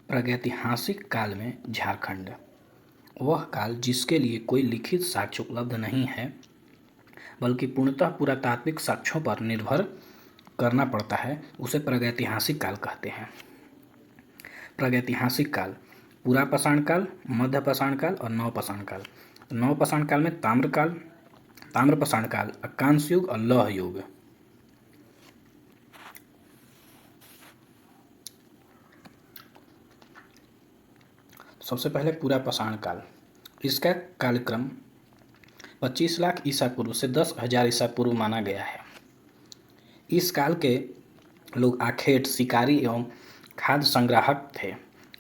प्रागैतिहासिक काल में झारखंड वह काल जिसके लिए कोई लिखित साक्ष्य उपलब्ध नहीं है, बल्कि पूर्णतः पुरातात्विक साक्ष्यों पर निर्भर करना पड़ता है, उसे प्रागैतिहासिक काल कहते हैं। प्रागैतिहासिक काल पुरापाषाण काल, मध्यपाषाण काल और नवपाषाण काल। नवपाषाण काल में ताम्रपाषाण काल, अकांश युग और लौह युग। सबसे पहले पुरापाषाण काल। इसका कालक्रम 25 लाख ईसा पूर्व से 10,000 ईसा पूर्व माना गया है। इस काल के लोग आखेट, शिकारी एवं खाद्य संग्राहक थे।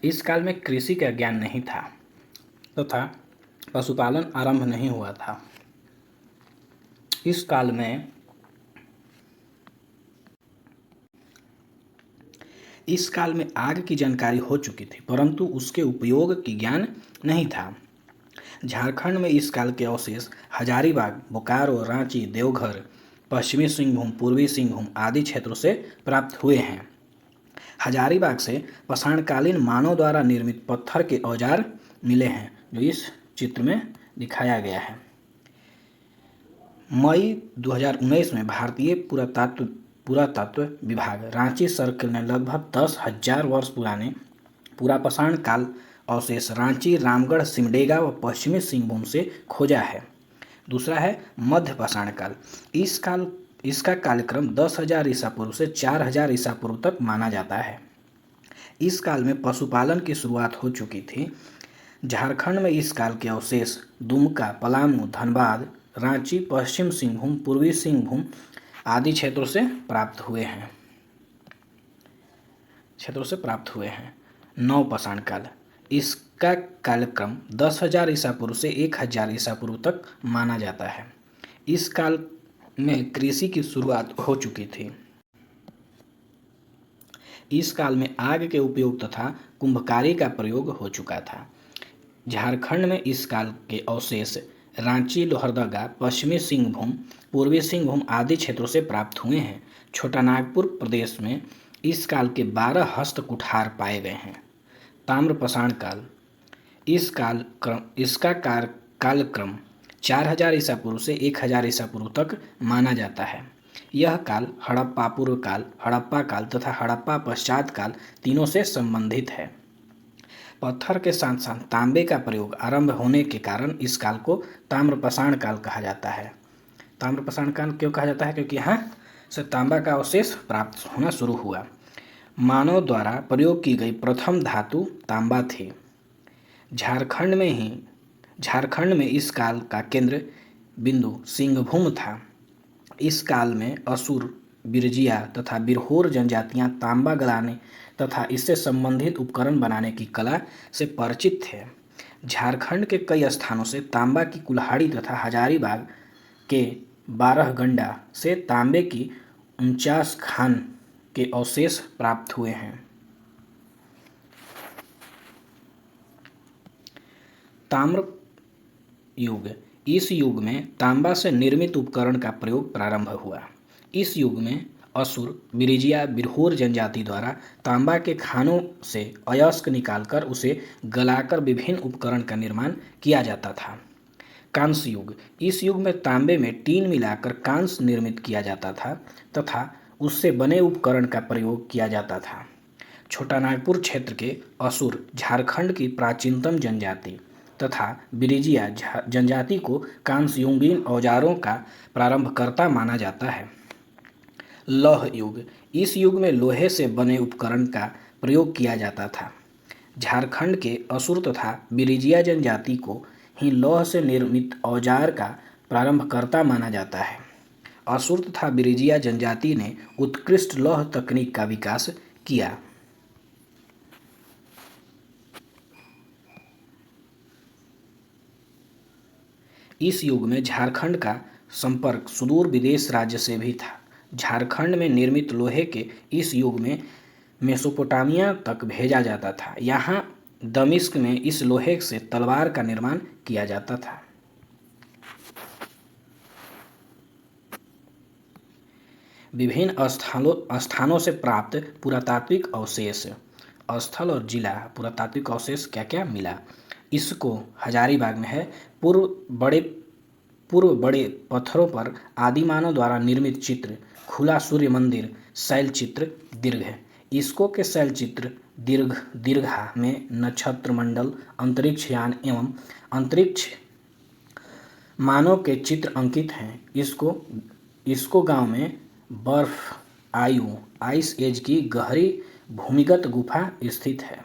इस काल में कृषि का ज्ञान नहीं था तथा पशुपालन आरंभ नहीं हुआ था। इस काल में आग की जानकारी हो चुकी थी, परंतु उसके उपयोग की ज्ञान नहीं था। झारखंड में इस काल के अवशेष हजारीबाग, बोकारो, रांची, देवघर, पश्चिमी सिंहभूम, पूर्वी सिंहभूम आदि क्षेत्रों से प्राप्त हुए हैं। हजारीबाग से पाषाणकालीन मानव द्वारा निर्मित पत्थर के औजार मिले हैं, जो इस चित्र में दिखाया गया है। मई 2019 में भारतीय पुरातत्व विभाग रांची सर्किल ने लगभग 10,000 वर्ष पुराने पुरापाषाण काल अवशेष रांची, रामगढ़, सिमडेगा व पश्चिमी सिंहभूम से खोजा है। दूसरा है मध्यपाषाण काल। इसका कालक्रम 10,000 ईसा पूर्व से 4,000 ईसा पूर्व तक माना जाता है। इस काल में पशुपालन की शुरुआत हो चुकी थी। झारखंड में इस काल के अवशेष दुमका, पलामू, धनबाद, रांची, पश्चिम सिंहभूम, पूर्वी सिंहभूम आदि क्षेत्रों से प्राप्त हुए हैं। नवपाषाण काल। इसका कालक्रम 10,000 ईसा पूर्व से 1,000 ईसा पूर्व तक माना जाता है। इस काल में कृषि की शुरुआत हो चुकी थी। इस काल में आग के उपयोग तथा कुंभकारी का प्रयोग हो चुका था। झारखंड में इस काल के अवशेष रांची, लोहरदगा, पश्चिमी सिंहभूम, पूर्वी सिंहभूम आदि क्षेत्रों से प्राप्त हुए हैं। छोटानागपुर प्रदेश में इस काल के 12 हस्त कुठार पाए गए हैं। ताम्रपाषाण काल। इसका कालक्रम 4,000 ईसा पूर्व से 1,000 ईसा पूर्व तक माना जाता है। यह काल हड़प्पा पूर्व काल, हड़प्पा काल तथा हड़प्पा पश्चात काल तीनों से संबंधित है। पत्थर के साथ साथ तांबे का प्रयोग आरंभ होने के कारण इस काल को ताम्रपाषाण काल कहा जाता है। ताम्रपाषाण काल क्यों कहा जाता है? क्योंकि यहाँ से तांबा का अवशेष प्राप्त होना शुरू हुआ। मानव द्वारा प्रयोग की गई प्रथम धातु तांबा थी। झारखंड में इस काल का केंद्र बिंदु सिंहभूम था। इस काल में असुर, बिरजिया तथा बिरहोर जनजातियां तांबा गलाने तथा इससे संबंधित उपकरण बनाने की कला से परिचित थे। झारखंड के कई स्थानों से तांबा की कुल्हाड़ी तथा हजारीबाग के 12 गंडा से तांबे की 49 खान के अवशेष प्राप्त हुए हैं। ताम्र युग। इस युग में तांबा से निर्मित उपकरण का प्रयोग प्रारंभ हुआ। इस युग में असुर, बिरजिया, बिरहोर जनजाति द्वारा तांबा के खानों से अयस्क निकालकर उसे गलाकर विभिन्न उपकरण का निर्माण किया जाता था। कांस्य युग। इस युग में तांबे में टीन मिलाकर कांस्य निर्मित किया जाता था तथा उससे बने उपकरण का प्रयोग किया जाता था। छोटानागपुर क्षेत्र के असुर झारखंड की प्राचीनतम जनजाति तथा बिरजिया जनजाति को कांस्ययुगीन औजारों का प्रारंभकर्ता माना जाता है। लौह युग। इस युग में लोहे से बने उपकरण का प्रयोग किया जाता था। झारखंड के असुर तथा बिरजिया जनजाति को ही लौह से निर्मित औजार का प्रारंभकर्ता माना जाता है। असुर तथा बिरजिया जनजाति ने उत्कृष्ट लौह तकनीक का विकास किया। इस युग में झारखंड का संपर्क सुदूर विदेश राज्य से भी था। झारखंड में निर्मित लोहे के इस युग में मेसोपोटामिया तक भेजा जाता था। यहाँ दमिश्क में इस लोहे से तलवार का निर्माण किया जाता था। विभिन्न स्थानों से प्राप्त पुरातात्विक अवशेष। स्थल और जिला पुरातात्विक अवशेष क्या क्या मिला। इसको हजारीबाग में है। पूर्व बड़े पत्थरों पर आदिमानव द्वारा निर्मित चित्र, खुला सूर्य मंदिर, शैल चित्र, दीर्घ है। इसको के शैल चित्र दीर्घा में नक्षत्र मंडल, अंतरिक्ष यान एवं अंतरिक्ष मानव के चित्र अंकित हैं। इसको गांव में बर्फ आइस एज की गहरी भूमिगत गुफा स्थित है।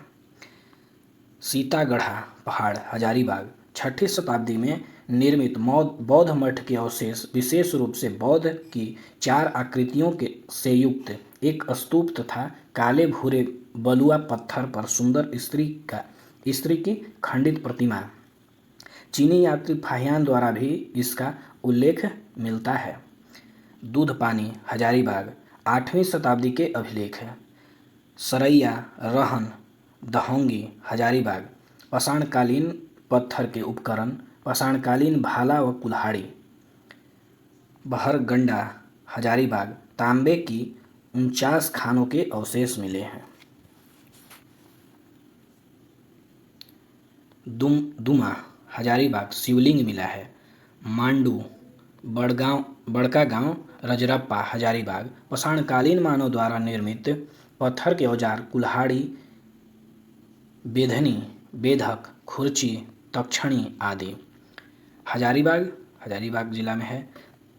सीतागढ़ा पहाड़ हजारीबाग 6ठी शताब्दी में निर्मित बौद्ध मठ के अवशेष, विशेष रूप से बौद्ध की 4 आकृतियों से युक्त एक स्तूप तथा काले भूरे बलुआ पत्थर पर सुंदर स्त्री की खंडित प्रतिमा। चीनी यात्री फाहियान द्वारा भी इसका उल्लेख मिलता है। दूध पानी हजारीबाग 8वीं शताब्दी के अभिलेख है। सरैया रहन दहोंगी हजारीबाग पाषाणकालीन पत्थर के उपकरण, पाषाणकालीन भाला व कुल्हाड़ी। बहरगंडा हजारीबाग तांबे की 49 खानों के अवशेष मिले हैं। दुमा हजारीबाग शिवलिंग मिला है। मांडू बड़का गांव रजरप्पा हजारीबाग पाषाणकालीन मानव द्वारा निर्मित पत्थर के औजार, कुल्हाड़ी, बेधनी, बेधक, खुर्ची, तक्षणी आदि। हजारीबाग जिला में है।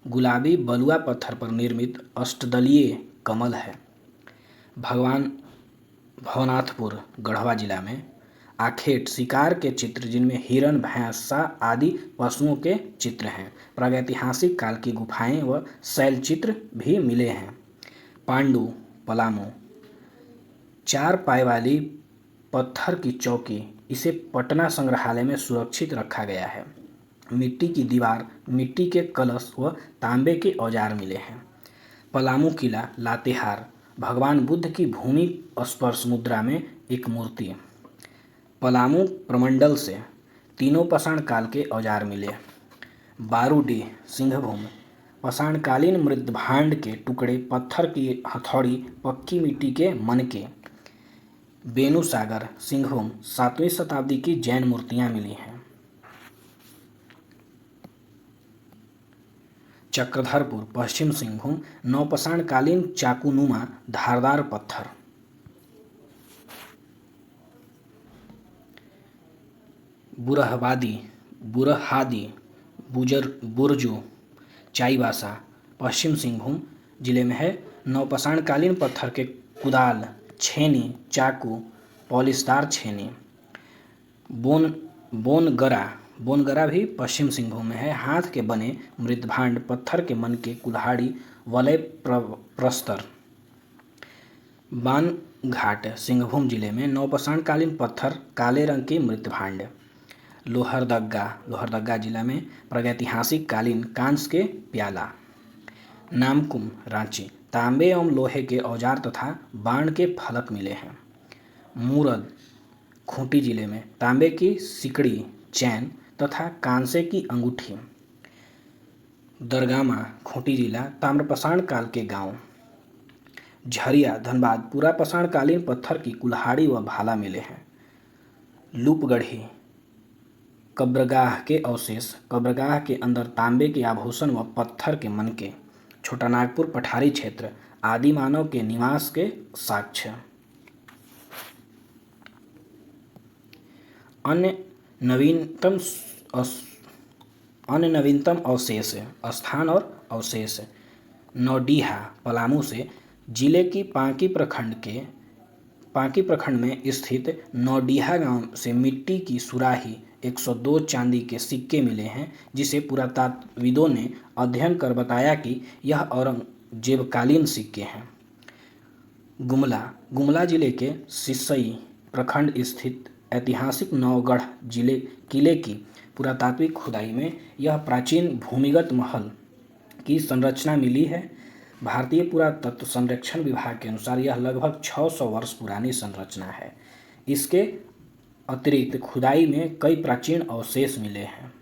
गुलाबी बलुआ पत्थर पर निर्मित अष्टदलीय कमल है। भवनाथपुर गढ़वा जिला में आखेट शिकार के चित्र, जिनमें हिरण, भैंसा आदि पशुओं के चित्र हैं। प्रागैतिहासिक काल की गुफाएं व शैल चित्र भी मिले हैं। पांडु पलामू 4 पाए वाली पत्थर की चौकी, इसे पटना संग्रहालय में सुरक्षित रखा गया है। मिट्टी की दीवार, मिट्टी के कलश व तांबे के औजार मिले हैं। पलामू किला लातेहार भगवान बुद्ध की भूमि स्पर्श मुद्रा में एक मूर्ति। पलामू प्रमंडल से तीनों पाषाण काल के औजार मिले। बारूडीह सिंहभूम पाषाणकालीन मृद्भांड के टुकड़े, पत्थर की हथौड़ी, पक्की मिट्टी के मनके। बेनुसागर सिंहभूम 7वीं शताब्दी की जैन मूर्तियां मिली हैं। चक्रधरपुर पश्चिम सिंहभूम नवपाषाणकालीन चाकूनुमा धारदार पत्थर। बुरहादी बुरजू चाईबासा पश्चिम सिंहभूम जिले में है। नवपाषाणकालीन पत्थर के कुदाल, छेनी, चाकू, पॉलिशदार छेनी। बोनगरा भी पश्चिम सिंहभूम में है। हाथ के बने मृद्भांड, पत्थर के मनके, कुल्हाड़ी, वलय प्रस्तर। बानघाट सिंहभूम जिले में नवपाषाणकालीन पत्थर, काले रंग की मृद्भांड। लोहरदगा जिला में प्रागैतिहासिक कालीन कांस्य के प्याला। नामकुम रांची तांबे एवं लोहे के औजार तथा बाण के फलक मिले हैं। मूरद खूंटी जिले में तांबे की सिकड़ी, चैन तथा कांसे की अंगूठी। दरगामा खूंटी जिला ताम्रपाषाण काल के गांव। झरिया धनबाद पुरापाषाण कालीन पत्थर की कुल्हाड़ी व भाला मिले हैं। लूपगढ़ी कब्रगाह के अवशेष, कब्रगाह के अंदर तांबे के आभूषण व पत्थर के मनके। छोटा नागपुर पठारी क्षेत्र आदि मानव के निवास के साक्ष्य। अन्य नवीनतम अवशेष स्थान और अवशेष। नौडीहा पलामू से जिले की पांकी प्रखंड में स्थित नौडीहा गांव से मिट्टी की सुराही 102 चांदी के सिक्के मिले हैं, जिसे पुरातत्वविदों ने अध्ययन कर बताया कि यह औरंगजेबकालीन सिक्के हैं। गुमला जिले के सिसई प्रखंड स्थित ऐतिहासिक नौगढ़ किले की पुरातात्विक खुदाई में यह प्राचीन भूमिगत महल की संरचना मिली है। भारतीय पुरातत्व संरक्षण विभाग के अनुसार यह लगभग 600 वर्ष पुरानी संरचना है। इसके अतिरिक्त खुदाई में कई प्राचीन अवशेष मिले हैं।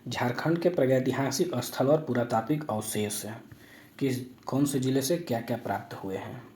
झारखंड के प्रागैतिहासिक स्थल और पुरातात्विक अवशेष किस कौन से जिले से क्या क्या प्राप्त हुए हैं।